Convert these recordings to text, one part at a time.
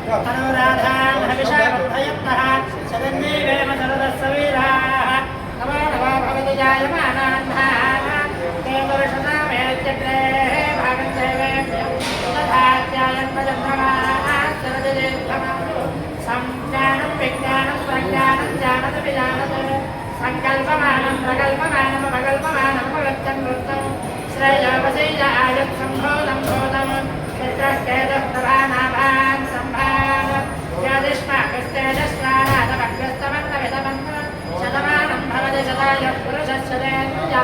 तनोराधान् हविषावर्धयन्तः सदन्येवेम सरदस्सवीराः नमो नमो भगवति जायमानान् ते वर्षतामेत्यग्रे भागं देवेभ्यः तथाध्यायन्मजन्मवाः शरदिरेभ्यमानो संज्ञानं विज्ञानं प्रज्ञानं जानति विजानत् संकल्पमानं प्रकल्पमानं प्रकल्पमानं प्रगच्छन् वृत्तं श्रेयोपसेय आयुत्सम्भोदं भूतं चित्रस्केतः प्रभानाभान् सम्भाव यदिष्माकस्तेजस्वानादभग्रस्तमन्नविदमन्त्र शतमानं भवति शतायुः पुरुषश्चतेन्द्रिय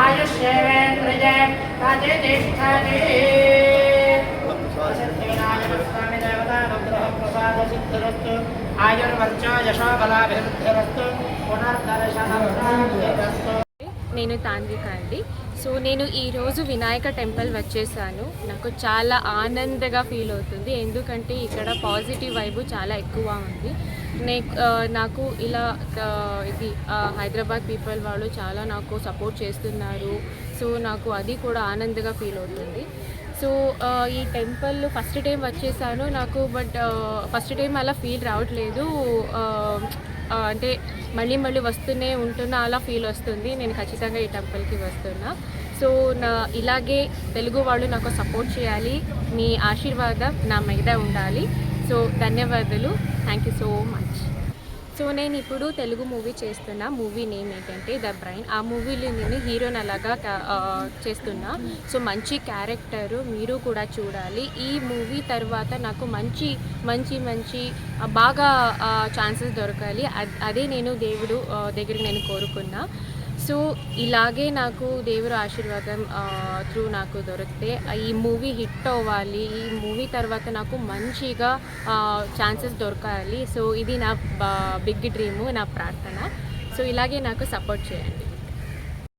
आयुष्येवेन्द्रिये प्रतिष्ठति स्वामी देवतानुग्रह प्रसाद सिद्धिरस्तु आयुर्वर्चो यशो बलाभिवृद्धिरस्तु पुनर्दर्शनं प्राप्तिरस्तु। నేను తాన్విక అండి. సో నేను ఈరోజు వినాయక టెంపుల్ వచ్చేసాను. నాకు చాలా ఆనందంగా ఫీల్ అవుతుంది, ఎందుకంటే ఇక్కడ పాజిటివ్ వైబు చాలా ఎక్కువ ఉంది. నాకు ఇలా ఇది హైదరాబాద్ పీపుల్ వాళ్ళు చాలా నాకు సపోర్ట్ చేస్తున్నారు. సో నాకు అది కూడా ఆనందంగా ఫీల్ అవుతుంది. సో ఈ టెంపుల్ ఫస్ట్ టైం వచ్చేసాను నాకు, బట్ ఫస్ట్ టైం అలా ఫీల్ రావట్లేదు. అంటే మళ్ళీ మళ్ళీ వస్తూనే ఉంటున్నా అలా ఫీల్ వస్తుంది. నేను ఖచ్చితంగా ఈ టెంపుల్కి వస్తున్నా. సో ఇలాగే తెలుగు వాళ్ళు నాకు సపోర్ట్ చేయాలి, మీ ఆశీర్వాదం నా మీద ఉండాలి. సో ధన్యవాదాలు, thank you so much. So నేను ఇప్పుడు తెలుగు మూవీ చేస్తున్నా. మూవీ నేమ్ ఏంటంటే ద బ్రైన్. ఆ మూవీలో నేను హీరోని అలాగా చేస్తున్నా. సో మంచి క్యారెక్టరు, మీరు కూడా చూడాలి. ఈ మూవీ తర్వాత నాకు మంచి మంచి మంచి బాగా ఛాన్సెస్ దొరకాలి, అదే నేను దేవుడు దగ్గరికి నేను కోరుకున్నా. సో ఇలాగే నాకు దేవుడు ఆశీర్వాదం త్రూ నాకు దొరికితే ఈ మూవీ హిట్ అవ్వాలి. ఈ మూవీ తర్వాత నాకు మంచిగా ఛాన్సెస్ దొరకాలి. సో ఇది నా బిగ్ డ్రీము, నా ప్రార్థన. సో ఇలాగే నాకు సపోర్ట్ చేయండి.